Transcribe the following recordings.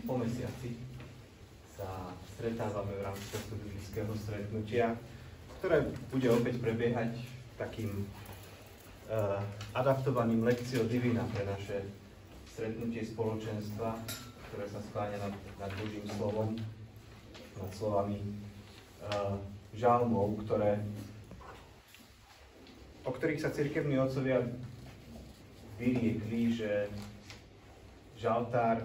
po mesiaci sa stretávame v rámci tohto biblického stretnutia, ktoré bude opäť prebiehať takým adaptovaným lekciou divina pre naše stretnutie spoločenstva, ktoré sa skláňa nad Božím slovom, nad slovami žalmov, o ktorých sa cirkevní otcovia vyriekli, že žaltár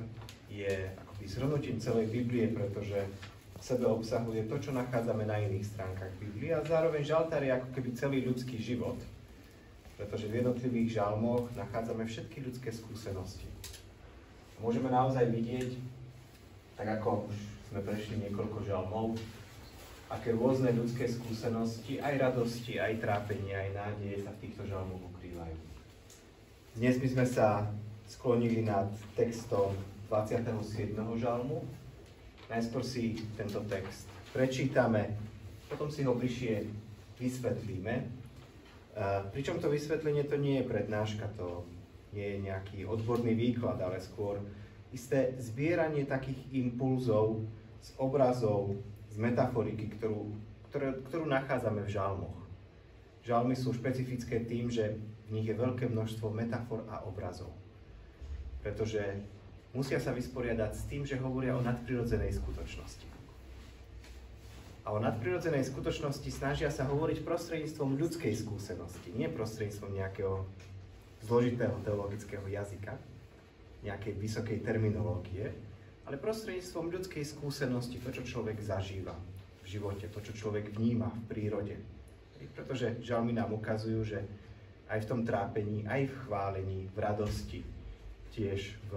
je akoby zhrnutím celej Biblie, pretože v sebe obsahuje to, čo nachádzame na iných stránkach Biblie, a zároveň žaltár je ako keby celý ľudský život, pretože v jednotlivých žalmoch nachádzame všetky ľudské skúsenosti. Môžeme naozaj vidieť, tak ako už sme prešli niekoľko žalmov, aké rôzne ľudské skúsenosti, aj radosti, aj trápenie, aj nádeje sa v týchto žalmoch ukrývajú. Dnes by sme sa sklonili nad textom 27. žalmu. Najskôr si tento text prečítame, potom si ho bližšie vysvetlíme. Pričom to vysvetlenie to nie je prednáška, to nie je nejaký odborný výklad, ale skôr isté zbieranie takých impulzov z obrazov, z metaforiky, ktorú nachádzame v žalmoch. Žalmy sú špecifické tým, že v nich je veľké množstvo metafor a obrazov. Pretože musia sa vysporiadať s tým, že hovoria o nadprirodzenej skutočnosti. A o nadprirodzenej skutočnosti snažia sa hovoriť prostredníctvom ľudskej skúsenosti, nie prostredníctvom nejakého zložitého teologického jazyka, nejakej vysokej terminológie, ale prostredníctvom ľudskej skúsenosti, to, čo človek zažíva v živote, to, čo človek vníma v prírode. Pretože žalmy nám ukazujú, že aj v tom trápení, aj v chválení, v radosti, tiež v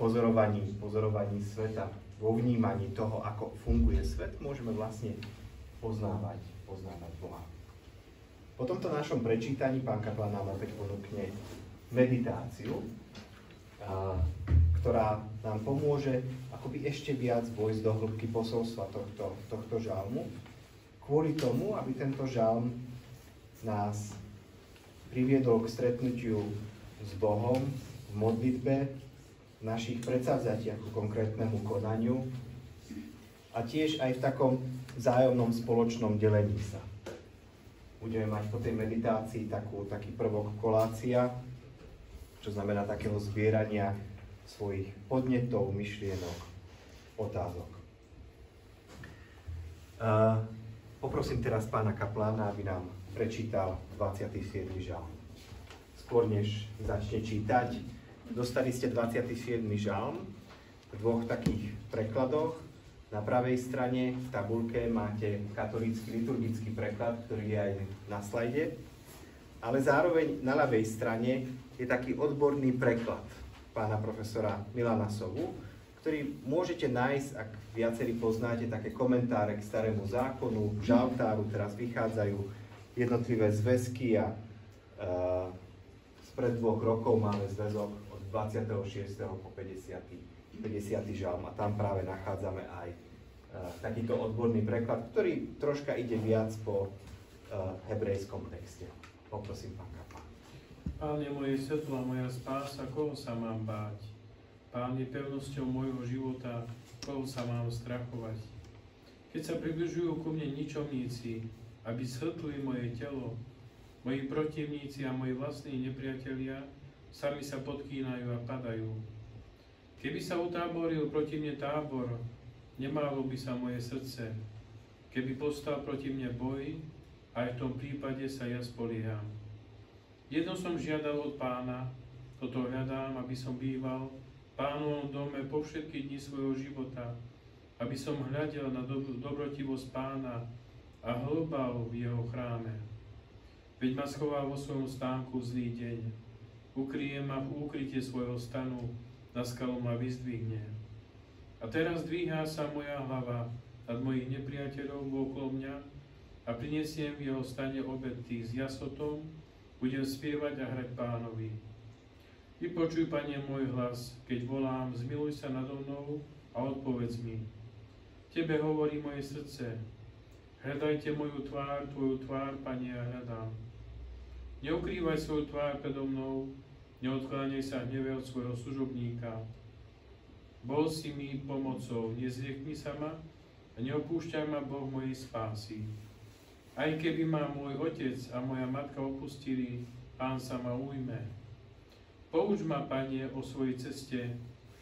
pozorovaní sveta, vo vnímaní toho, ako funguje svet, môžeme vlastne poznávať Boha. Po tomto našom prečítaní pán kaplan nám opäť ponúkne meditáciu, ktorá nám pomôže akoby ešte viac vojsť do hĺbky posolstva tohto žalmu, kvôli tomu, aby tento žalm nás priviedol k stretnutiu s Bohom v modlitbe, v našich predsavzatiach ku konkrétnemu konaniu a tiež aj v takom vzájomnom spoločnom delení sa. Budeme mať po tej meditácii taký prvok kolácia, čo znamená takého zbierania svojich podnetov, myšlienok, otázok. Poprosím teraz pána kaplána, aby nám prečítal 27. žalm. Skôr než začne čítať, dostali ste 27. žalm v dvoch takých prekladoch. Na pravej strane v tabuľke máte katolícky liturgický preklad, ktorý je aj na slajde, ale zároveň na ľavej strane je taký odborný preklad pána profesora Milana Sovu, ktorý môžete nájsť, ak viacerí poznáte, také komentáre k Starému zákonu, žaltáru, teraz vychádzajú jednotlivé zväzky a spred 2 rokov máme zväzok od 26. po 50. žalm a tam práve nachádzame aj takýto odborný preklad, ktorý troška ide viac po hebrejskom texte. Poprosím, pán kaplan. Pán je moje svetlo a moja spása, koho sa mám báť? Pán je pevnosťou môjho života, koho sa mám strachovať? Keď sa približujú ku mne ničomníci, aby schrtli moje telo, moji protivníci a moji vlastní nepriatelia sami sa podkýnajú a padajú. Keby sa utáboril proti mne tábor, nemálo by sa moje srdce. Keby postal proti mne boj, aj v tom prípade sa ja spolieham. Jedno som žiadal od Pána, toto hľadám, aby som býval v Pánovom dome po všetky dni svojho života, aby som hľadel na dobrotivosť Pána a hlbal v jeho chráme. Veď ma schová vo svojom stánku zlý deň, ukryje ma v úkrytie svojho stanu, na skalu ma vyzdvihne. A teraz dvíhá sa moja hlava nad mojich nepriateľov okolo mňa a prinesiem v jeho stane obety s jasotom, budem spievať a hrať Pánovi. Vypočuj, Pane, môj hlas, keď volám, zmiluj sa nado mnou a odpovedz mi. Tebe hovorí moje srdce, hľadajte moju tvár, tvoju tvár, Pane, ja hľadám. Neukrývaj svoju tvár predo mnou, neodkláňaj sa hneve od svojho služobníka. Bol si mi pomocou, nezriekni sa ma a neopúšťaj ma, Boh mojej spásy. Aj keby ma môj otec a moja matka opustili, Pán sa ma ujme. Pouč ma, Pane, o svojej ceste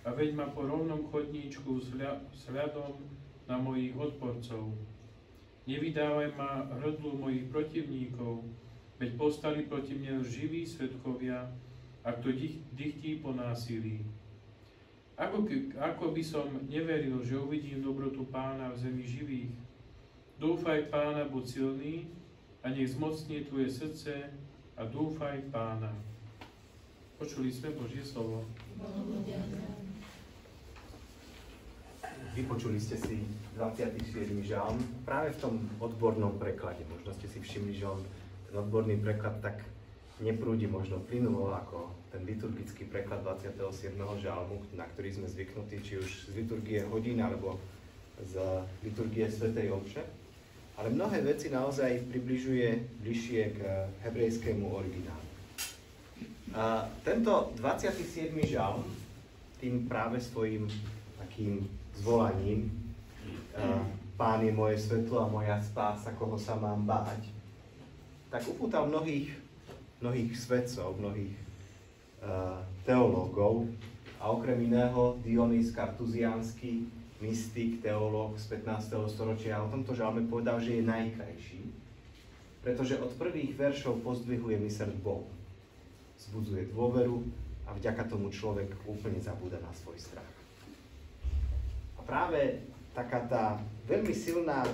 a veď ma po rovnom chodníčku vzhľadom na mojich odporcov. Nevydávaj ma hrdlu mojich protivníkov, veď postali proti mne živí svedkovia, a kto dychtí po násilí. Ako by som neveril, že uvidím dobrotu Pána v zemi živých. Dúfaj Pána, buď silný, a nech zmocní tvoje srdce, a dúfaj Pána. Počuli sme Božie slovo. Vypočuli ste si 27. žalm práve v tom odbornom preklade. Možno ste si všimli, že ten odborný preklad tak neprúdi možno plynulo ako ten liturgický preklad 27. žalmu, na ktorý sme zvyknutí, či už z liturgie hodín alebo z liturgie svätej omše. Ale mnohé veci naozaj približuje bližšie k hebrejskému originálu. A tento 27. žalm tým práve svojim takým zvolaním Pán je moje svetlo a moja spása, koho sa mám báť, tak upútal mnohých svedcov, mnohých teológov a okrem iného Dionys Kartuziánsky, mystik, teológ z 15. storočia o tomto žalme povedal, že je najkrajší, pretože od prvých veršov pozdvihuje myseľ k Bohu. Vzbudzuje dôveru a vďaka tomu človek úplne zabúda na svoj strach. A práve taká tá veľmi silná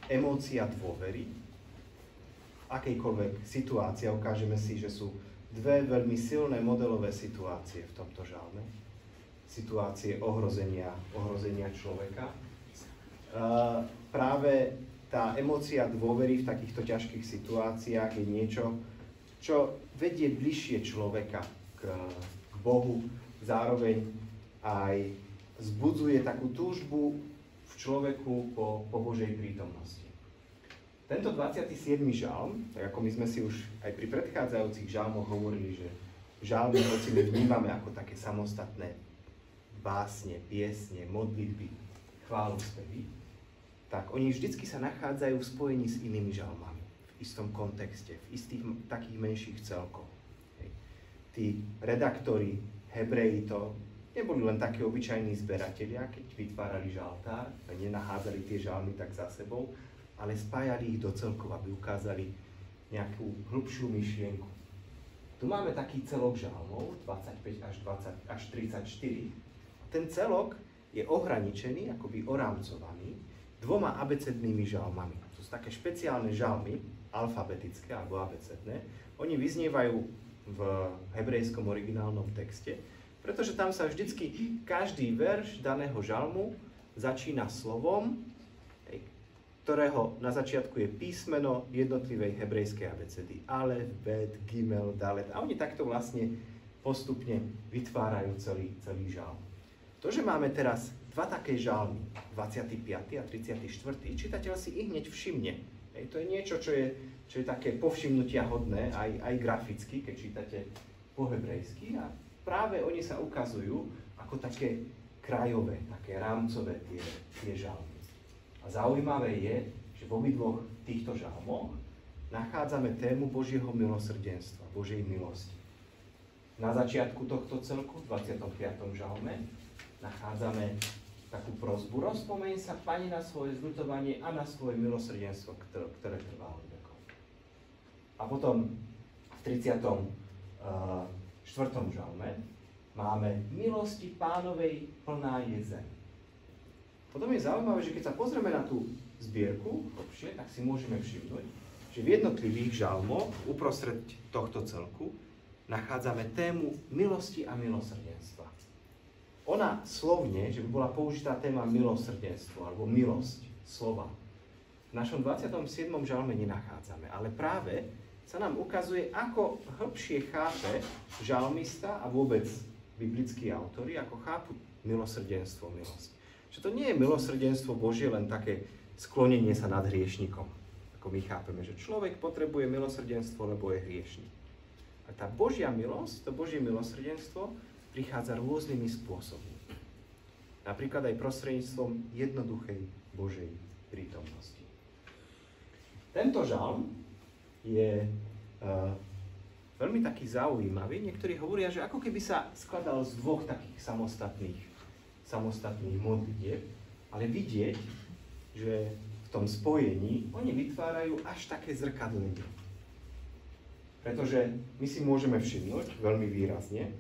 emócia dôvery, akejkoľvek situácie, ukážeme si, že sú dve veľmi silné modelové situácie v tomto žalme. Situácie ohrozenia človeka. Práve tá emócia dôvery v takýchto ťažkých situáciách je niečo, čo vedie bližšie človeka k Bohu, zároveň aj vzbudzuje takú túžbu v človeku po Božej prítomnosti. Tento 27. žalm, tak ako my sme si už aj pri predchádzajúcich žalmoch hovorili, že žalmy, hoci my vnímame ako také samostatné básne, piesne, modlitby, chválospevy, tak oni vždycky sa nachádzajú v spojení s inými žalmami, v istom kontexte, v istých takých menších celkoch. Tí redaktori, Hebreji to neboli len takí obyčajní zberatelia, keď vytvárali žaltár, nenachádzali tie žalmy tak za sebou, ale spájali ich do celkov, aby ukázali nejakú hlbšiu myšlienku. Tu máme taký celok žalmov, 25 až 34. Ten celok je ohraničený, akoby orámcovaný, dvoma abecednými žalmami. To sú také špeciálne žalmy, alfabetické alebo abecedné. Oni vyznievajú v hebrejskom originálnom texte, pretože tam sa vždycky každý verš daného žalmu začína slovom, ktorého na začiatku je písmeno jednotlivej hebrejskej abecedy. Alef, Bet, Gimel, Dalet. A oni takto vlastne postupne vytvárajú celý žalm. To, že máme teraz dva také žalmy, 25. a 34., čitateľ si ich hneď všimne. To je niečo, čo je také povšimnutia hodné, aj graficky, keď čítate po hebrejsky. A práve oni sa ukazujú ako také krajové, také rámcové tie žalmy. A zaujímavé je, že v obidvoch týchto žalmoch nachádzame tému Božieho milosrdenstva, Božej milosti. Na začiatku tohto celku, v 25. žalme, nachádzame takú prosbu. Rozpomeň sa, Pane, na svoje zľutovanie a na svoje milosrdenstvo, ktoré trvalo vekov. A potom v 34. žalme máme milosti Pánovej plná je zem. Potom je zaujímavé, že keď sa pozrieme na tú zbierku hlbšie, tak si môžeme všimnúť, že v jednotlivých žalmoch uprostred tohto celku nachádzame tému milosti a milosrdenstva. Ona slovne, že by bola použitá téma milosrdenstvo alebo milosť, slova, v našom 27. žalme nenachádzame, ale práve sa nám ukazuje, ako hĺbšie chápe žalmista a vôbec biblickí autori, ako chápu milosrdenstvo, milosť. Že to nie je milosrdenstvo Božie len také sklonenie sa nad hriešnikom. Ako my chápeme, že človek potrebuje milosrdenstvo, lebo je hriešnik. A tá Božia milosť, to Božie milosrdenstvo prichádza rôznymi spôsobmi. Napríklad aj prostredníctvom jednoduchej Božej prítomnosti. Tento žalm je veľmi taký zaujímavý. Niektorí hovoria, že ako keby sa skladal z dvoch takých samostatných modlitieb, ale vidieť, že v tom spojení oni vytvárajú až také zrkadlenie. Pretože my si môžeme všimnúť veľmi výrazne,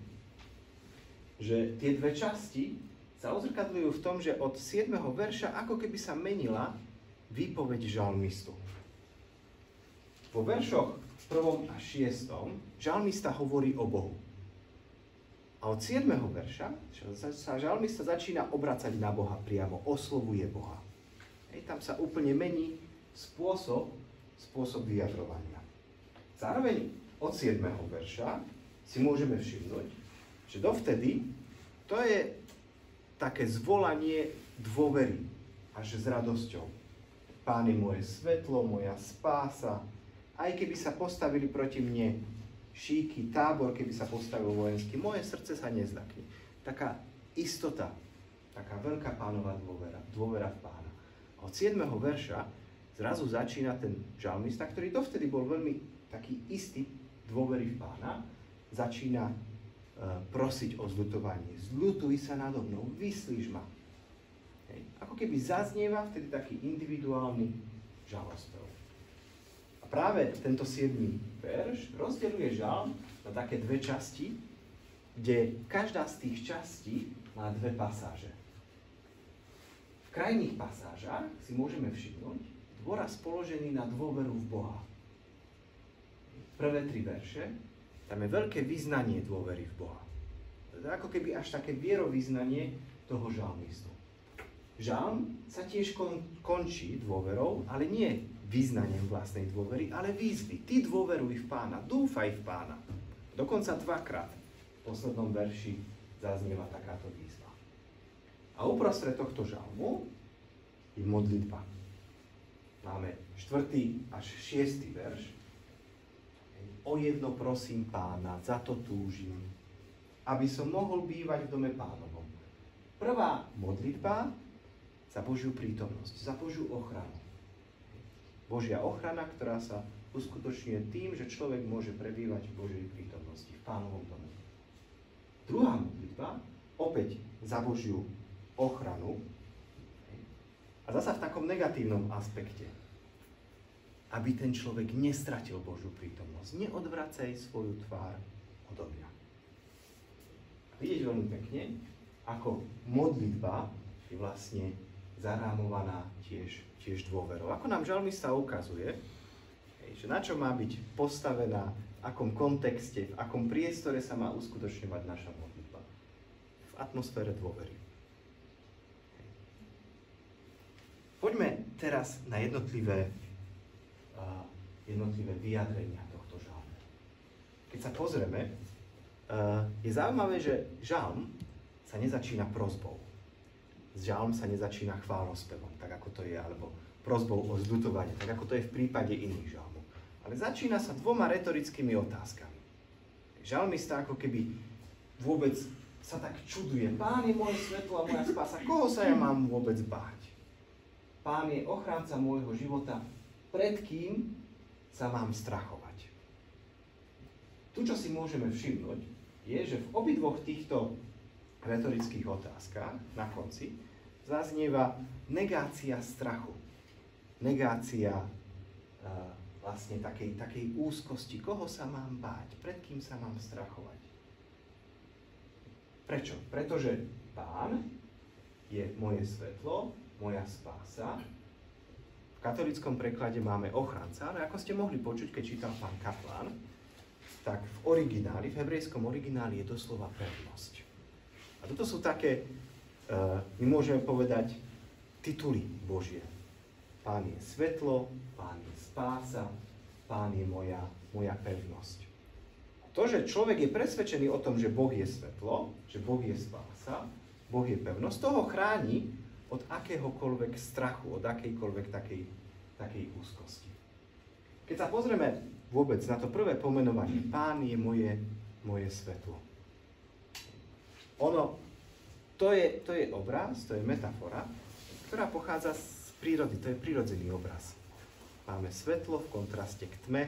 že tie dve časti sa odzrkadľujú v tom, že od 7. verša ako keby sa menila výpoveď žalmistu. Vo veršoch 1. a 6. žalmista hovorí o Bohu. A od 7. verša sa žalmista začína obracať na Boha priamo, oslovuje Boha. Tam sa úplne mení spôsob vyjadrovania. Zároveň od 7. verša si môžeme všimnúť, že dovtedy to je také zvolanie dôvery až s radosťou. Pán je moje svetlo, moja spása. Aj keby sa postavili proti mne šíky, tábor, keby sa postavil vojenský, moje srdce sa nezdakne. Taká istota, taká veľká Pánova dôvera v Pána. A od 7. verša zrazu začína ten žalmista, ktorý dovtedy bol veľmi taký istý dôvery v Pána, začína prosiť o zľutovanie. Zľutuj sa nado mnou, vyslíš ma. Ako keby zaznieva vtedy taký individuálny žalospev. A práve tento 7. verš rozdeľuje žalm na také dve časti, kde každá z tých častí má dve pasáže. V krajných pasážach si môžeme všimnúť dôraz položený na dôveru v Boha. Prvé 3 verše, tam je veľké vyznanie dôvery v Boha. To je ako keby až také vierovyznanie toho žalmistu. Žalm sa tiež končí dôverou, ale nie vyznaním vlastnej dôvery, ale výzvy. Ty dôveruj v Pána, dúfaj v Pána. Dokonca 2-krát v poslednom verši zaznieva takáto výzva. A uprostred tohto žalmu je modlitba. Máme 4. až 6. verš. O jedno prosím Pána, za to túžim, aby som mohol bývať v dome Pánovom. Prvá modlitba za Božiu prítomnosť, za Božiu ochranu. Božia ochrana, ktorá sa uskutočňuje tým, že človek môže prebývať v Božej prítomnosti, v Pánovom dome. Druhá modlitba, opäť za Božiu ochranu, a zasa v takom negatívnom aspekte, aby ten človek nestratil Božiu prítomnosť. Neodvracaj svoju tvár odo mňa. A vidieť veľmi pekne, ako modlitba je vlastne zarámovaná tiež dôverou. Ako nám žalmista ukazuje, že na čo má byť postavená, v akom kontexte, v akom priestore sa má uskutočňovať naša modlitba. V atmosfére dôvery. Poďme teraz na jednotlivé vyjadrenia tohto žalmu. Keď sa pozrieme, je zaujímavé, že žalm sa nezačína prosbou. Žalm sa nezačína chválospevom, tak ako to je, alebo prosbou o zľutovanie, tak ako to je v prípade iných žalmov. Ale začína sa 2 retorickými otázkami. Žalmista ako keby vôbec sa tak čuduje. Pán je moje svetlo a moja spása. Koho sa ja mám vôbec báť? Pán je ochránca môjho života. Pred kým sa mám strachovať? Tu, čo si môžeme všimnúť, je, že v obidvoch týchto retorických otázkach na konci zaznieva negácia strachu. Negácia vlastne takej úzkosti. Koho sa mám báť? Pred kým sa mám strachovať? Prečo? Pretože Pán je moje svetlo, moja spása. V katolíckom preklade máme ochranca, ale ako ste mohli počuť, keď čítal pán Kaplan, tak v origináli, v hebrejskom origináli je doslova pevnosť. A toto sú také, my môžeme povedať, tituly Božie. Pán je svetlo, Pán je spása, Pán je moja pevnosť. To, že človek je presvedčený o tom, že Boh je svetlo, že Boh je spása, Boh je pevnosť, toho chráni od akéhokoľvek strachu, od akejkoľvek takej úzkosti. Keď sa pozrieme vôbec na to prvé pomenovanie, Pán je moje svetlo. To je obraz, to je metafora, ktorá pochádza z prírody, to je prirodzený obraz. Máme svetlo v kontraste k tme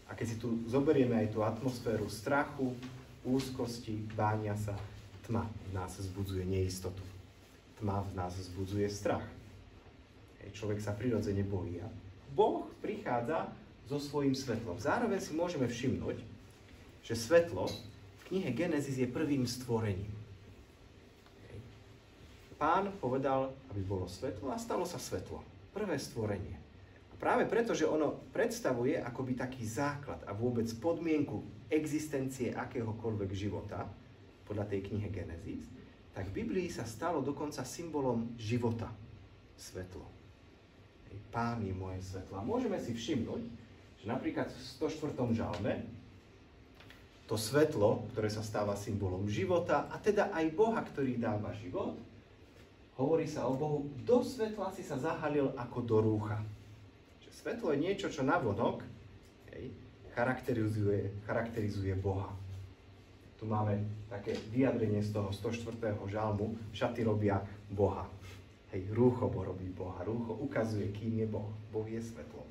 a keď si tu zoberieme aj tú atmosféru strachu, úzkosti, bánia sa, tma v nás vzbudzuje neistotu. Tma v nás vzbudzuje strach. Človek sa prirodzene bojí. A Boh prichádza so svojím svetlom. Zároveň si môžeme všimnúť, že svetlo v knihe Genesis je prvým stvorením. Pán povedal, aby bolo svetlo a stalo sa svetlo. Prvé stvorenie. A práve preto, že ono predstavuje akoby taký základ a vôbec podmienku existencie akéhokoľvek života, podľa tej knihe Genesis, tak v Biblii sa stalo dokonca symbolom života. Svetlo. Pán je moje svetlo. A môžeme si všimnúť, že napríklad v 104. žalme to svetlo, ktoré sa stáva symbolom života, a teda aj Boha, ktorý dáva život, hovorí sa o Bohu, do svetla si sa zahalil ako do rúcha. Čiže svetlo je niečo, čo navonok charakterizuje Boha. Tu máme také vyjadrenie z toho 104. žalmu, šaty robia Boha. Rúcho robí Boha. Rúcho ukazuje, kým je Boh. Boh je svetlo.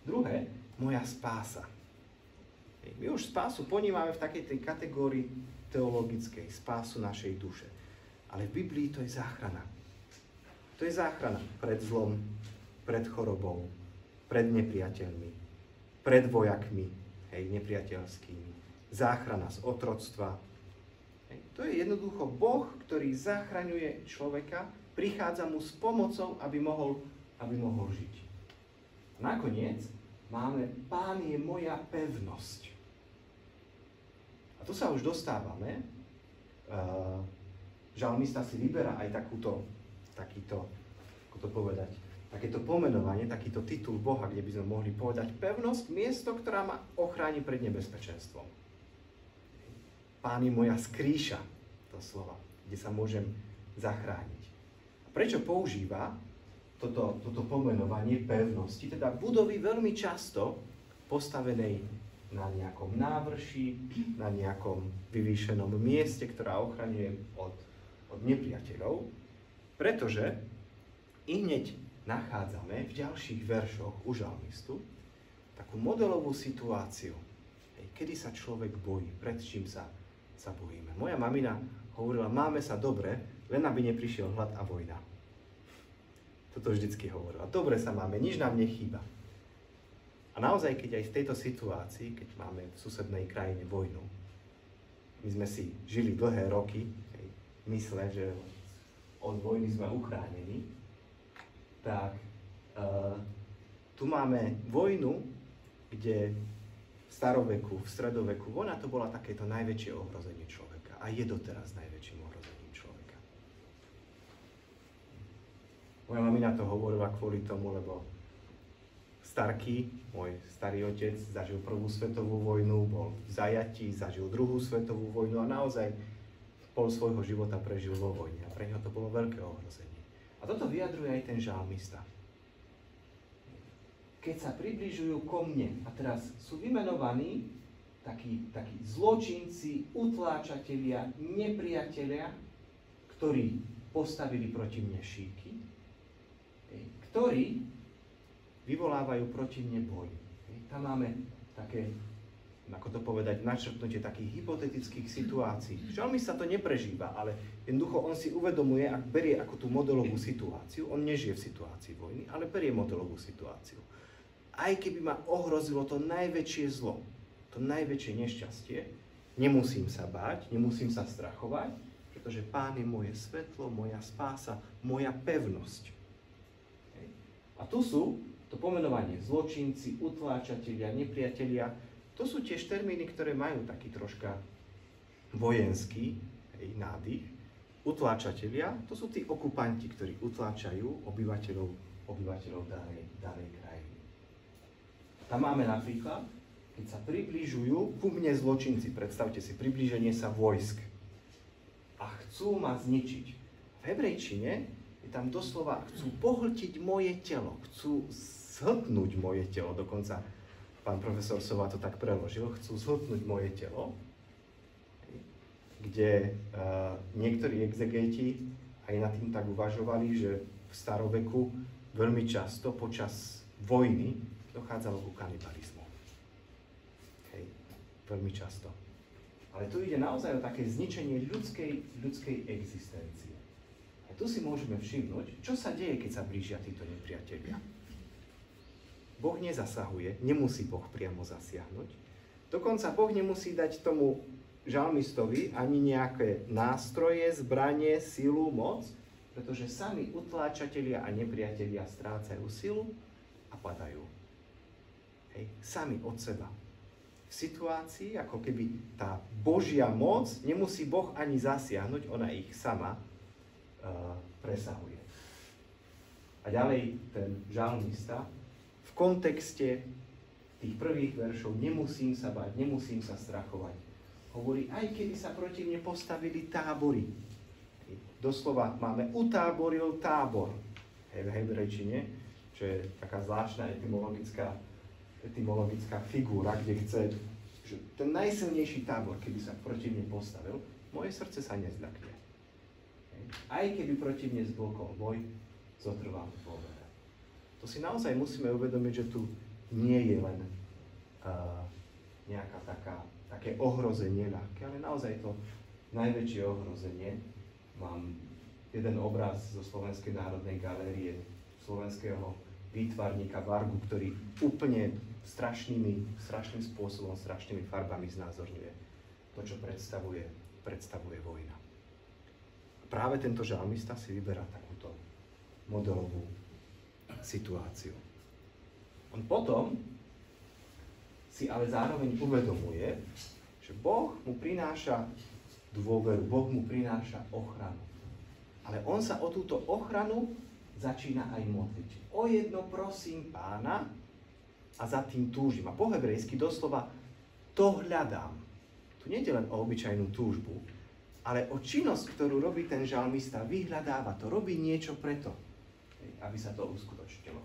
Druhé, moja spása. My už spásu ponímame v takej tej kategórii teologickej, spásu našej duše. Ale v Biblii to je záchrana. To je záchrana pred zlom, pred chorobou, pred nepriateľmi, pred vojakmi, nepriateľskými. Záchrana z otroctva. To je jednoducho Boh, ktorý zachraňuje človeka, prichádza mu s pomocou, aby mohol žiť. Nakoniec máme Pán je moja pevnosť. A tu sa už dostávame. Žalmista si vyberá aj takéto pomenovanie, takýto titul Boha, kde by sme mohli povedať pevnosť, miesto, ktorá ma ochráni pred nebezpečenstvom. Pán je moja skrýša, to slova, kde sa môžem zachrániť. A prečo používa toto pomenovanie pevnosti, teda budovy veľmi často postavenej na nejakom návrši, na nejakom vyvýšenom mieste, ktorá ochraňuje od nepriateľov, pretože ihneď nachádzame v ďalších veršoch u žalmistu takú modelovú situáciu, kedy sa človek bojí, pred čím sa bojíme. Moja mamina hovorila, máme sa dobre, len aby neprišiel hlad a vojna. Toto vždycky hovorila. Dobre sa máme, nič nám nechýba. A naozaj, keď aj v tejto situácii, keď máme v susednej krajine vojnu, my sme si žili dlhé roky, mysle, že od vojny sme uchránení, tak tu máme vojnu, kde v staroveku, v stredoveku, vojna to bola takéto najväčšie ohrozenie človeka. A je doteraz najväčším ohrozením človeka. Moja mamina to hovorila kvôli tomu, lebo Starký, môj starý otec, zažil prvú svetovú vojnu, bol v zajatí, zažil druhú svetovú vojnu a naozaj pol svojho života prežil vo vojne a pre neho to bolo veľké ohrozenie. A toto vyjadruje aj ten žalmista. Keď sa približujú ko mne, a teraz sú vymenovaní takí zločinci, utláčatelia, nepriatelia, ktorí postavili proti mne šípky, ktorí vyvolávajú proti mne boj. Tam máme také, ako to povedať, načrtnutie takých hypotetických situácií. Žalmista to neprežíva, ale jednoducho on si uvedomuje, ak berie ako tú modelovú situáciu, on nežije v situácii vojny, ale berie modelovú situáciu. Aj keby ma ohrozilo to najväčšie zlo, to najväčšie nešťastie, nemusím sa báť, nemusím sa strachovať, pretože Pán je moje svetlo, moja spása, moja pevnosť. A tu sú to pomenovanie zločinci, utláčatelia, nepriatelia, to sú tiež termíny, ktoré majú taký troška vojenský nádych. Utláčatelia, to sú tí okupanti, ktorí utláčajú obyvateľov danej krajiny. Tam máme napríklad, keď sa približujú ku mne zločinci, predstavte si priblíženie sa vojsk a chcú ma zničiť. V hebrejčine je tam doslova, chcú pohltiť moje telo, chcú zhltnúť moje telo, dokonca pán profesor Sova to tak preložil, chcú zhltnúť moje telo. kde niektorí exegeti aj nad tým tak uvažovali, že v staroveku veľmi často počas vojny dochádzalo ku kanibalizmu. Hej, veľmi často. Ale tu ide naozaj o také zničenie ľudskej existencie. A tu si môžeme všimnúť, čo sa deje, keď sa blížia títo nepriatelia. Boh nezasahuje, nemusí Boh priamo zasiahnuť. Dokonca Boh nemusí dať tomu žalmistovi ani nejaké nástroje, zbranie, silu, moc, pretože sami utláčatelia a nepriatelia strácajú silu a padajú. Hej, sami od seba. V situácii, ako keby tá Božia moc, nemusí Boh ani zasiahnuť, ona ich sama presahuje. A ďalej ten žalmista v kontexte tých prvých veršov nemusím sa bať, nemusím sa strachovať. Hovorí, aj keby sa proti mne postavili tábory. Doslova máme utáboril tábor. V hebrejčine, čo je taká zvláštna etymologická figúra, kde chce, že ten najsilnejší tábor, keby sa proti mne postavil, moje srdce sa nezľakne. Aj keby proti mne zblkol boj, zotrvám v dôvere. To si naozaj musíme uvedomiť, že tu nie je len nejaká také ohrozenie ľahké, ale naozaj to najväčšie ohrozenie. Mám jeden obraz zo Slovenskej národnej galérie, slovenského výtvarníka Vargu, ktorý úplne strašným spôsobom, strašnými farbami znázorňuje to, čo predstavuje vojna. Práve tento žalmista si vyberá takúto modelovú situáciu. On potom si ale zároveň uvedomuje, že Boh mu prináša dôveru, Boh mu prináša ochranu. Ale on sa o túto ochranu začína aj modliť. O jedno prosím Pána a za tým túžim. A po hebrejsky doslova to hľadám. Tu nie je len o obyčajnú túžbu, ale o činnosť, ktorú robí ten žalmista, vyhľadáva to, robí niečo preto, aby sa to uskutočnilo.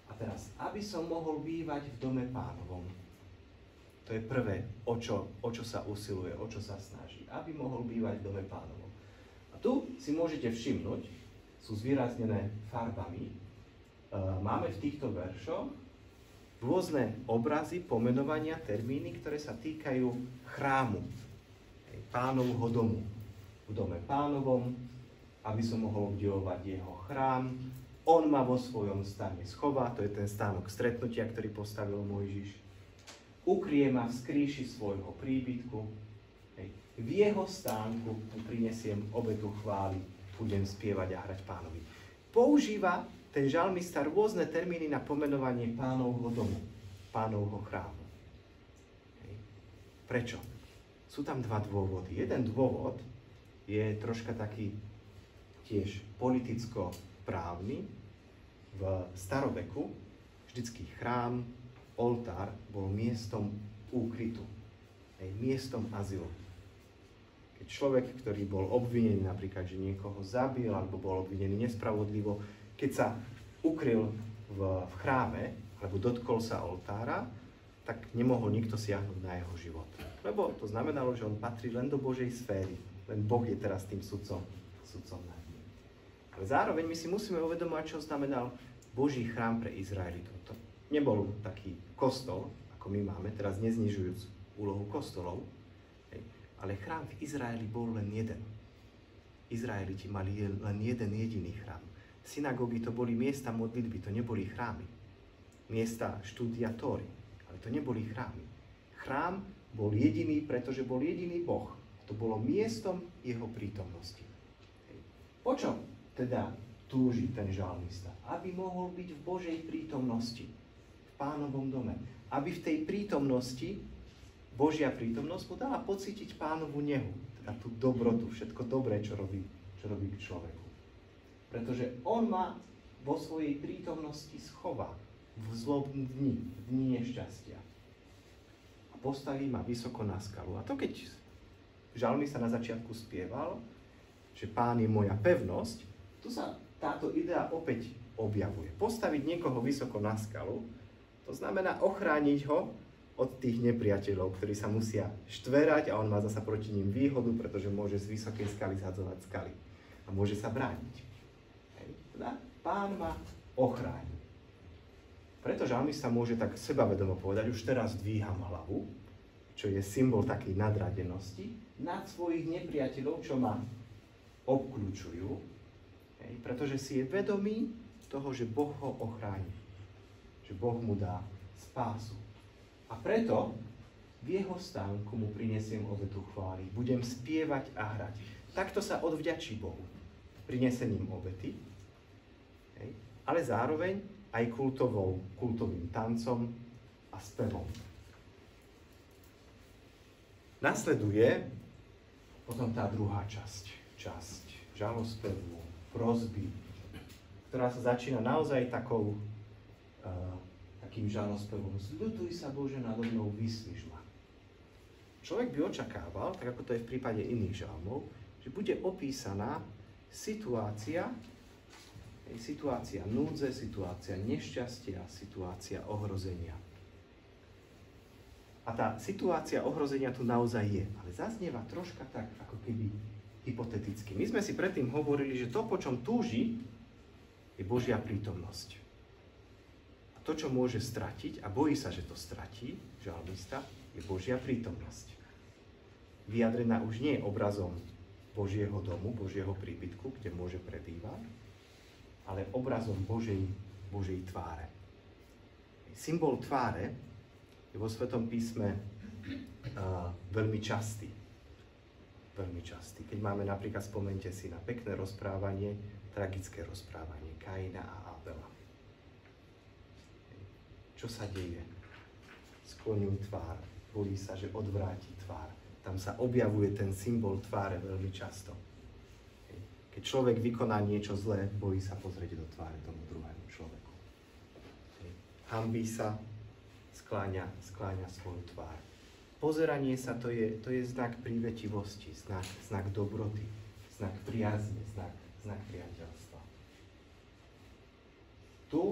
A teraz, aby som mohol bývať v dome Pánovom, to je prvé, o čo sa usiluje, o čo sa snaží, aby mohol bývať v dome Pánovom. A tu si môžete všimnúť, sú zvýraznené farbami. Máme v týchto veršoch rôzne obrazy, pomenovania, termíny, ktoré sa týkajú chrámu, Pánovho domu. V dome Pánovom, aby som mohol obdivovať jeho chrám. On ma vo svojom stane schová, to je ten stánok stretnutia, ktorý postavil Mojžiš. Ukrie ma v skríši svojho príbytku. V jeho stánku mu prinesiem obetu chvály, budem spievať a hrať Pánovi. Používa ten žalmista rôzne termíny na pomenovanie Pánovho domu, Pánovho chrámu. Prečo? Sú tam dva dôvody. Jeden dôvod je troška taký tiež politicko-právny. V staroveku vždycky chrám, oltár bol miestom úkrytu, miestom azylu. Keď človek, ktorý bol obvinený napríklad, že niekoho zabil alebo bol obvinený nespravodlivo, keď sa ukryl v chráme alebo dotkol sa oltára, tak nemohol nikto siahnuť na jeho život. Lebo to znamenalo, že on patrí len do Božej sféry. Len Boh je teraz tým sudcom nad ním. Ale zároveň my si musíme uvedomovať, čo znamenal Boží chrám pre Izraelitov. To nebol taký kostol, ako my máme, teraz neznižujúc úlohu kostolov, ale chrám v Izraeli bol len jeden. Izraeliti mali len jeden jediný chrám. Synagógy to boli miesta modlitby, to neboli chrámy. Miesta štúdia Tóry, ale to neboli chrámy. Chrám bol jediný, pretože bol jediný Boh. To bolo miestom jeho prítomnosti. Po čom teda túži ten žalmista? Aby mohol byť v Božej prítomnosti, v Pánovom dome. Aby v tej prítomnosti, Božia prítomnosť mu dala pocítiť Pánovu nehu, teda tú dobrotu, všetko dobré, čo robí k človeku. Pretože on ma vo svojej prítomnosti schová v zlom dni, v dni nešťastia. A postaví ma vysoko na skalu. A to keď žalmista na začiatku spieval, že Pán je moja pevnosť, tu sa táto idea opäť objavuje. Postaviť niekoho vysoko na skalu, to znamená ochrániť ho od tých nepriateľov, ktorí sa musia štverať a on má zasa proti ním výhodu, pretože môže z vysokej skaly zhadzovať skaly a môže sa brániť. Hej. Teda Pán ma ochráni. Preto žalmista môže tak sebavedomo povedať, už teraz dvíham hlavu, čo je symbol takej nadradenosti, nad svojich nepriateľov, čo ma obkľúčujú, hej, pretože si je vedomý toho, že Boh ho ochráni, že Boh mu dá spásu. A preto v jeho stánku mu prinesiem obetu chvály, budem spievať a hrať. Takto sa odvďačí Bohu prinesením obety, hej, ale zároveň aj kultovým tancom a spevom. Nasleduje potom tá druhá časť žalospevu, prosby, ktorá sa začína naozaj takým žalospevom. Zľutuj sa, Bože, nado mnou, vyslíš ma. Človek by očakával, tak ako to je v prípade iných žalmov, že bude opísaná situácia núdze, situácia nešťastia, situácia ohrozenia. A tá situácia ohrozenia tu naozaj je, ale zaznieva troška tak, ako keby hypoteticky. My sme si predtým hovorili, že to, po čom túži, je Božia prítomnosť. A to, čo môže stratiť, a bojí sa, že to stratí, žalmista, je Božia prítomnosť. Vyjadrená už nie obrazom Božieho domu, Božieho príbytku, kde môže prebývať, ale obrazom Božej tváre. Symbol tváre je vo Svetom písme veľmi častý. Keď máme napríklad, spomente si na pekné rozprávanie, tragické rozprávanie Kaina a Abela. Čo sa deje? Skloňuj tvár, bojí sa, že odvráti tvár. Tam sa objavuje ten symbol tváre veľmi často. Keď človek vykoná niečo zlé, bojí sa pozrieť do tváre tomu druhému človeku. Hanbí sa, skláňa svoju tvár. Pozeranie sa to je znak prívetivosti, znak dobroty, znak priazne, znak priateľstva. Tu,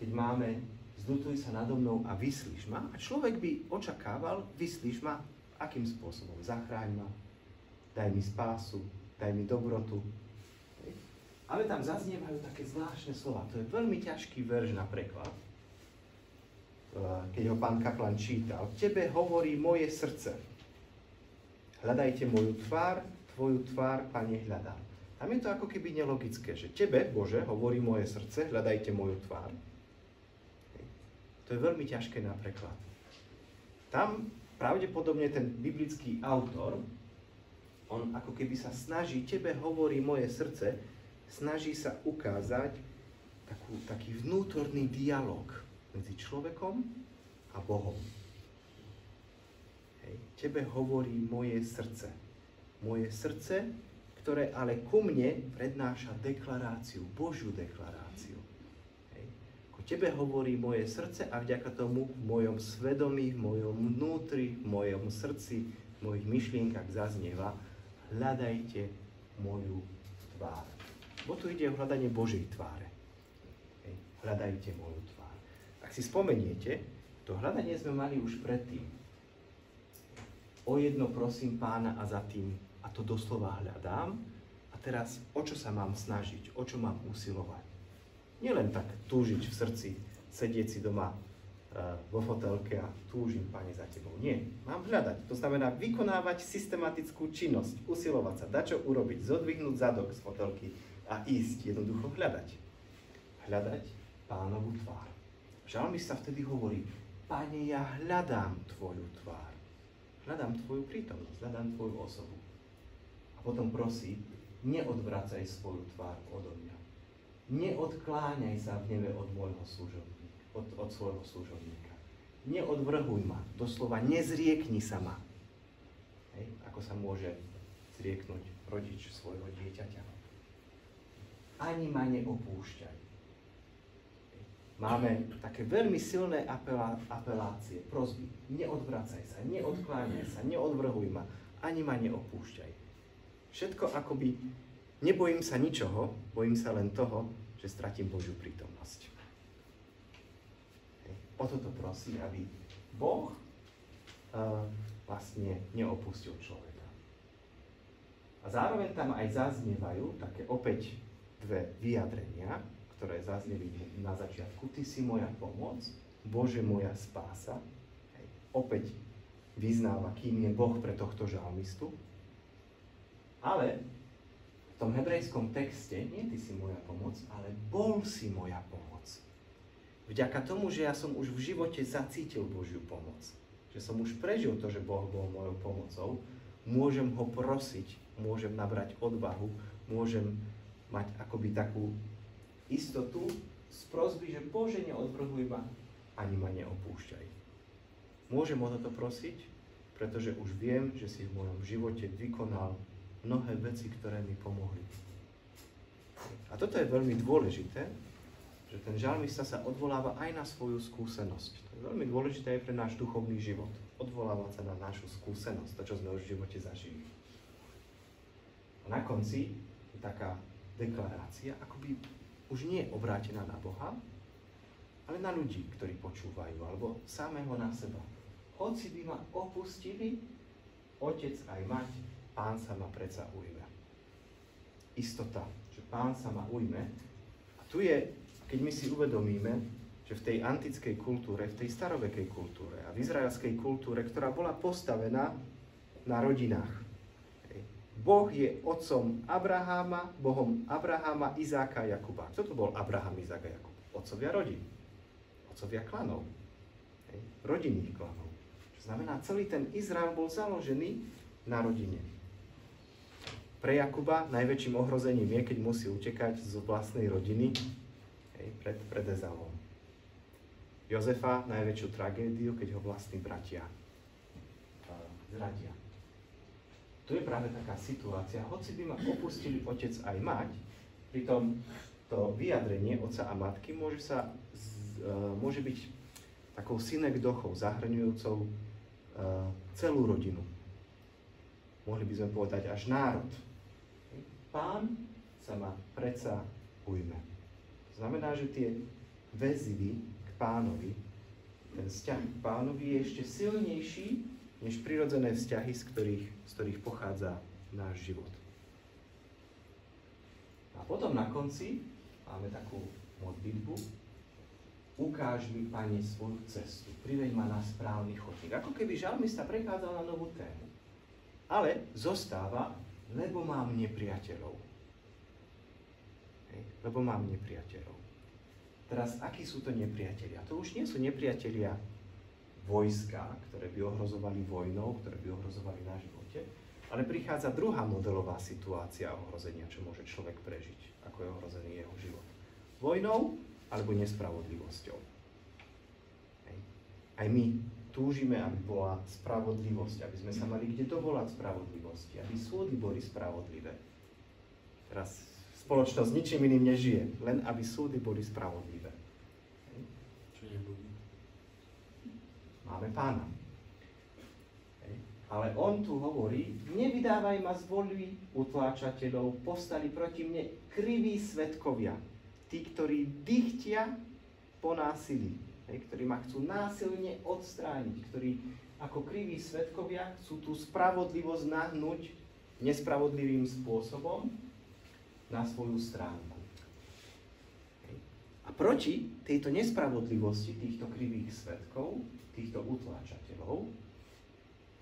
keď máme zľutuj sa nado mnou a vyslíš ma, a človek by očakával, vyslíš ma, akým spôsobom? Zachráň ma, daj mi spásu, daj mi dobrotu. Ale tam zaznievajú také zvláštne slova. To je veľmi ťažký verš na preklad. Keď ho pán kaplan čítal, tebe hovorí moje srdce. Hľadajte moju tvár, tvoju tvár, Pane, hľadám. Tam je to ako keby nelogické, že tebe, Bože, hovorí moje srdce, hľadajte moju tvár. To je veľmi ťažké na preklad. Tam pravdepodobne ten biblický autor, on ako keby sa snaží, tebe hovorí moje srdce, snaží sa ukázať taký vnútorný dialog medzi človekom a Bohom. Hej. Tebe hovorí moje srdce. Moje srdce, ktoré ale ku mne prednáša deklaráciu, Božiu deklaráciu. Hej. Ku tebe hovorí moje srdce a vďaka tomu v mojom svedomí, v mojom vnútri, v mojom srdci, v mojich myšlienkach zaznieva, hľadajte moju tvár. Bo tu ide o hľadanie Božej tváre. Hej. Hľadajte moju tvár. Ak si spomeniete, to hľadanie sme mali už predtým. O jedno prosím Pána a za tým, a to doslova hľadám, a teraz o čo sa mám snažiť, o čo mám usilovať. Nielen tak túžiť v srdci, sedieť si doma vo fotelke a túžim, Pane, za tebou. Nie, mám hľadať. To znamená vykonávať systematickú činnosť, usilovať sa, dať čo urobiť, zodvihnúť zadok z fotelky a ísť, jednoducho hľadať. Hľadať Pánovu tvár. Žalmista vtedy hovorí, Pane, ja hľadám tvoju tvár. Hľadám tvoju prítomnosť, hľadám tvoju osobu. A potom prosí, neodvracaj svoju tvár odo mňa. Neodkláňaj sa v hneve od môjho služobníka, od svojho služobníka. Neodvrhuj ma, doslova nezriekni sa ma. Hej, ako sa môže zrieknúť rodič svojho dieťaťa. Ani ma neopúšťaj. Máme také veľmi silné apelácie, prosby. Neodvracaj sa, neodkláňaj sa, neodvrhuj ma, ani ma neopúšťaj. Všetko akoby, nebojím sa ničoho, bojím sa len toho, že stratím Božiu prítomnosť. O toto prosí, aby Boh vlastne neopustil človeka. A zároveň tam aj zaznievajú také opäť dve vyjadrenia, ktoré zazneli na začiatku. Ty si moja pomoc, Bože moja spása. Hej. Opäť vyznáva, kým je Boh pre tohto žalmistu. Ale v tom hebrejskom texte nie ty si moja pomoc, ale bol si moja pomoc. Vďaka tomu, že ja som už v živote zacítil Božiu pomoc, že som už prežil to, že Boh bol mojou pomocou, môžem ho prosiť, môžem nabrať odvahu, môžem mať akoby takú istotu z prosby, že Bože, neodvrhuj ma, ani ma neopúšťaj. Môžem o toto prosiť, pretože už viem, že si v mojom živote vykonal mnohé veci, ktoré mi pomohli. A toto je veľmi dôležité, že ten žalmista sa odvoláva aj na svoju skúsenosť. To je veľmi dôležité aj pre náš duchovný život. Odvolávať sa na našu skúsenosť, to, čo sme už v živote zažili. A na konci je taká deklarácia, akoby už nie obrátená na Boha, ale na ľudí, ktorí počúvajú, alebo samého na seba. Hoci by ma opustili, otec aj mať, Pán sa ma predsa ujme. Istota, že Pán sa ma ujme. A tu je, keď my si uvedomíme, že v tej antickej kultúre, v tej starovekej kultúre a v izraelskej kultúre, ktorá bola postavená na rodinách. Boh je otcom Abraháma, Bohom Abraháma, Izáka a Jakuba. Kto to bol Abraham, Izák a Jakub? Otcovia rodín. Otcovia klanov. Rodinných klanov. Čo znamená, celý ten Izrael bol založený na rodine. Pre Jakuba najväčším ohrozením je, keď musí utekať z vlastnej rodiny pred Ezavom. Jozefa najväčšiu tragédiu, keď ho vlastní bratia zradia. Tu je práve taká situácia, hoci by ma opustili otec aj mať, pritom to vyjadrenie otca a matky môže byť takou synekdochou, zahrňujúcou celú rodinu. Mohli by sme povedať až národ. Pán sa ma predsa ujme. To znamená, že tie väzby k Pánovi, ten vzťah k Pánovi je ešte silnejší než prirodzené vzťahy, z ktorých pochádza náš život. A potom na konci máme takú modlitbu. Ukáž mi, Pane, svoju cestu. Priveď ma na správny chodník. Ako keby žalmista prechádzal na novú tému. Ale zostáva, lebo mám nepriateľov. Lebo mám nepriateľov. Teraz, akí sú to nepriatelia? To už nie sú nepriatelia vojska, ktoré by ohrozovali vojnou, ktoré by ohrozovali náš živote, ale prichádza druhá modelová situácia ohrozenia, čo môže človek prežiť, ako je ohrozený jeho život. Vojnou alebo nespravodlivosťou. Aj my túžime, aby bola spravodlivosť, aby sme sa mali kde dovolať spravodlivosti, aby súdy boli spravodlivé. Teraz spoločnosť ničím iným nežije, len aby súdy boli spravodlivé. Čo nebudú? Máme Pána. Ale on tu hovorí, nevydávaj ma z voľby utláčateľov, povstali proti mne kriví svedkovia, tí, ktorí dychtia po násilí, ktorí ma chcú násilne odstrániť, ktorí ako kriví svedkovia chcú tú spravodlivosť nahnúť nespravodlivým spôsobom na svoju stránku. A proti tejto nespravodlivosti týchto krivých svedkov, týchto utláčateľov,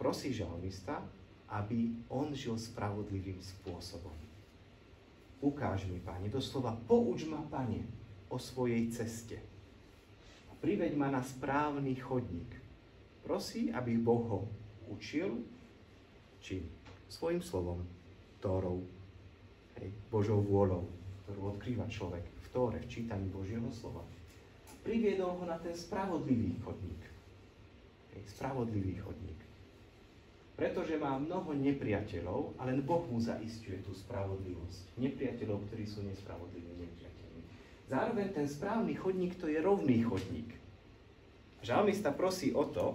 prosí žalmista, aby on žil spravodlivým spôsobom. Ukáž mi, Pane, doslova pouč ma, Pane, o svojej ceste. A priveď ma na správny chodník. Prosí, aby Boh ho učil, či svojim slovom, Tórou, Božou vôľou, ktorú odkrýva človek v Tóre, v čítaní Božieho slova. Priviedol ho na ten spravodlivý chodník. Spravodlivý chodník. Pretože má mnoho nepriateľov, ale len Boh mu zaisťuje tú spravodlivosť. Nepriateľov, ktorí sú nespravodliví nepriateľmi. Zároveň ten správny chodník, to je rovný chodník. Žalmista prosí o to,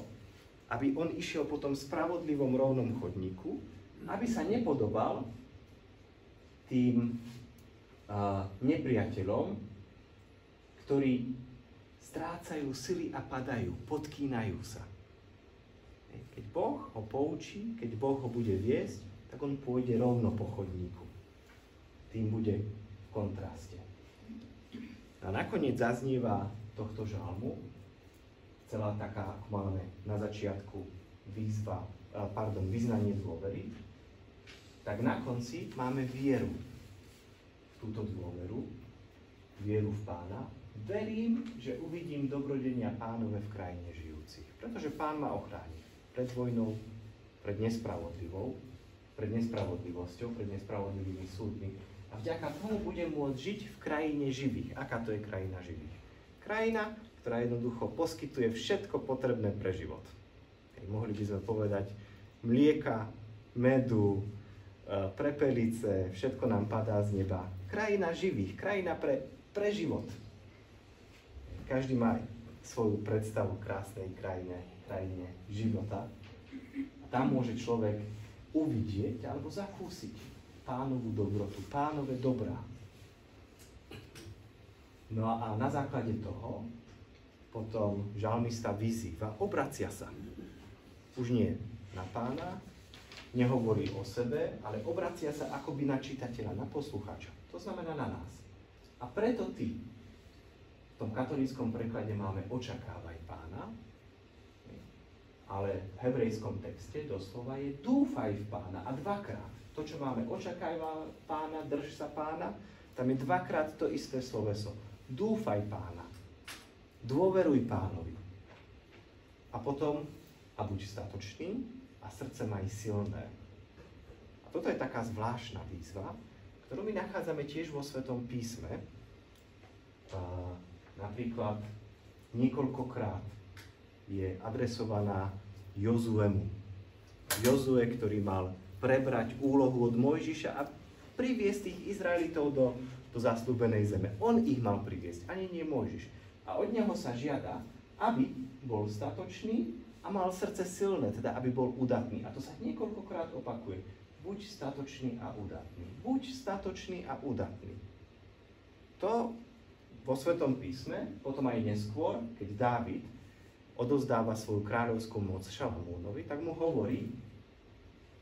aby on išiel po tom spravodlivom rovnom chodníku, aby sa nepodobal tým nepriateľom, ktorí strácajú sily a padajú, podkýnajú sa. Keď Boh ho poučí, keď Boh ho bude viesť, tak on pôjde rovno po chodníku. Tým bude v kontraste. A nakoniec zaznieva tohto žalmu celá taká, ako máme na začiatku vyznanie dôvery, tak na konci máme vieru. Túto dôveru, vieru v Pána. Verím, že uvidím dobrodenia Pánove v krajine žijúcich. Pretože Pán ma ochráni pred vojnou, pred nespravodlivosťou, pred nespravodlivými súdmi. A vďaka tomu budem môcť žiť v krajine živých. Aká to je krajina živých? Krajina, ktorá jednoducho poskytuje všetko potrebné pre život. Mohli by sme povedať mlieka, medu, prepelice, všetko nám padá z neba. Krajina živých, krajina pre život. Každý má svoju predstavu krásnej krajine života. A tam môže človek uvidieť alebo zakúsiť Pánovu dobrotu, Pánove dobrá. No a na základe toho potom žalmista vyzýva, obracia sa. Už nie na Pána, nehovorí o sebe, ale obracia sa akoby na čitateľa, na poslucháča. To znamená na nás. A preto ty, v tom katolíckom preklade máme očakávaj Pána, ale v hebrejskom texte doslova je dúfaj v Pána a dvakrát. To, čo máme očakávaj Pána, drž sa Pána, tam je dvakrát to isté sloveso. Dúfaj Pána, dôveruj Pánovi. A potom, a buď statočný, a srdce maj silné. A toto je taká zvláštna výzva, ktorú my nachádzame tiež vo Svetom písme. Napríklad niekoľkokrát je adresovaná Jozuemu. Jozue, ktorý mal prebrať úlohu od Mojžiša a priviesť tých Izraelitov do zasľúbenej zeme. On ich mal priviesť, ani nie Mojžiš. A od neho sa žiada, aby bol statočný a mal srdce silné, teda aby bol udatný. A to sa niekoľkokrát opakuje. Buď statočný a udatný. Buď statočný a udatný. To vo Svetom písme, potom aj neskôr, keď Dávid odovzdáva svoju kráľovskú moc Šalamúnovi, tak mu hovorí,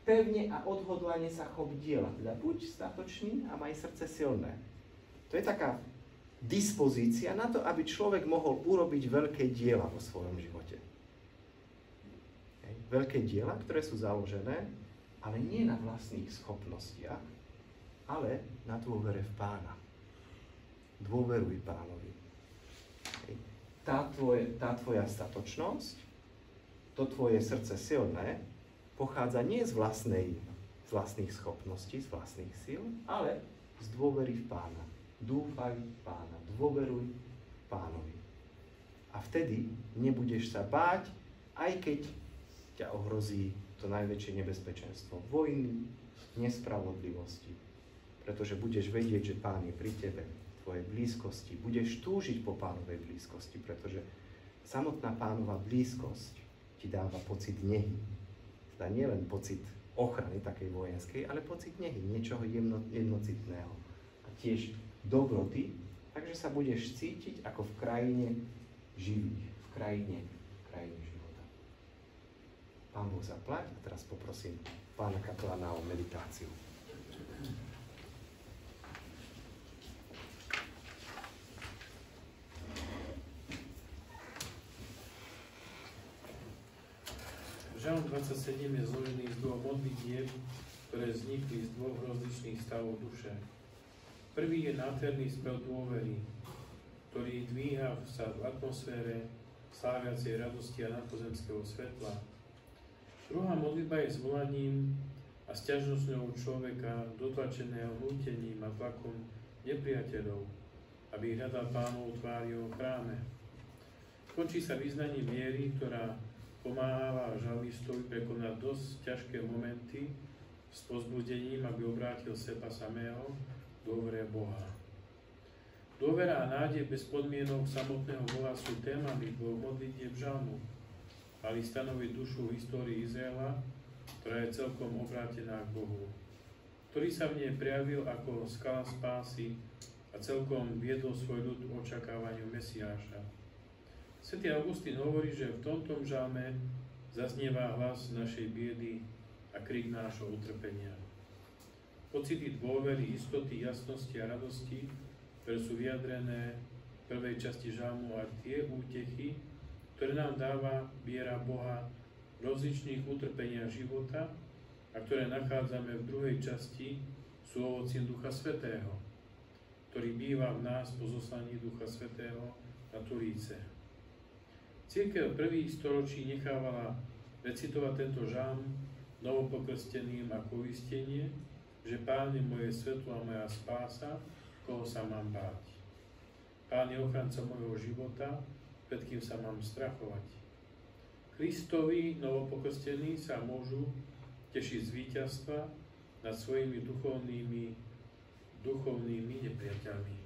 pevne a odhodlane sa chop diela. Teda buď statočný a maj srdce silné. To je taká dispozícia na to, aby človek mohol urobiť veľké diela vo svojom živote. Veľké diela, ktoré sú založené, ale nie na vlastných schopnostiach, ale na dôvere v Pána. Dôveruj Pánovi. Tá tvoja statočnosť, to tvoje srdce silné, pochádza nie z vlastných schopností, z vlastných síl, ale z dôvery v Pána. Dúfaj Pána, dôveruj Pánovi. A vtedy nebudeš sa báť, aj keď ťa ohrozí to najväčšie nebezpečenstvo vojny, nespravodlivosti. Pretože budeš vedieť, že Pán je pri tebe, v tvojej blízkosti. Budeš túžiť po Pánovej blízkosti, pretože samotná Pánova blízkosť ti dáva pocit nehy. Teda nie len pocit ochrany takej vojenskej, ale pocit nehy, niečoho jednocitného. A tiež dobroty, takže sa budeš cítiť ako v krajine živých, v krajine života. Pán Boh zaplať a teraz poprosím pána kapelána o meditáciu. Žalm 27 je zložený z dvoch modlitieb, ktoré vznikli z dvoch rozličných stavov duše. Prvý je nádherný spev dôvery, ktorý dvíha sa v atmosfére sláviacej radosti a nadpozemského svetla. Druhá modlitba je zvolaním a sťažnosťou človeka dotlačeného nútením a tlakom nepriateľov, aby hľadal Pánovu tvár v chráme. Končí sa vyznaním viery, ktorá pomáhala žalmistovi prekonať dosť ťažké momenty s povzbudením, aby obrátil seba samého k dôvere Boha. Dôvera a nádej bez podmienok samotného Boha sú témami dvoch modlitieb žalmu. Mali stanoviť dušu v histórii Izraela, ktorá je celkom obrátená k Bohu, ktorý sa v nej prejavil ako skala spásy a celkom viedol svoj ľud v očakávaniu Mesiáša. Svätý Augustín hovorí, že v tomto žalme zaznieva hlas našej biedy a krik nášho utrpenia. Pocity dôvery, istoty, jasnosti a radosti, ktoré sú vyjadrené v prvej časti žalmu, a tie útechy, ktoré nám dáva viera Boha v rozličných utrpeniach života a ktoré nachádzame v druhej časti, sú ovocím Ducha Svätého, ktorý býva v nás po zoslaní Ducha Svätého na Turíce. Cirkev prvých storočí nechávala recitovať tento žalm novopokrsteným ako uistenie, že Pán je moje svetlo a moja spása, koho sa mám báť. Pán je ochranca môjho života, pred kým sa mám strachovať. Kristovi novopokrstení sa môžu tešiť z víťazstva nad svojimi duchovnými nepriateľmi.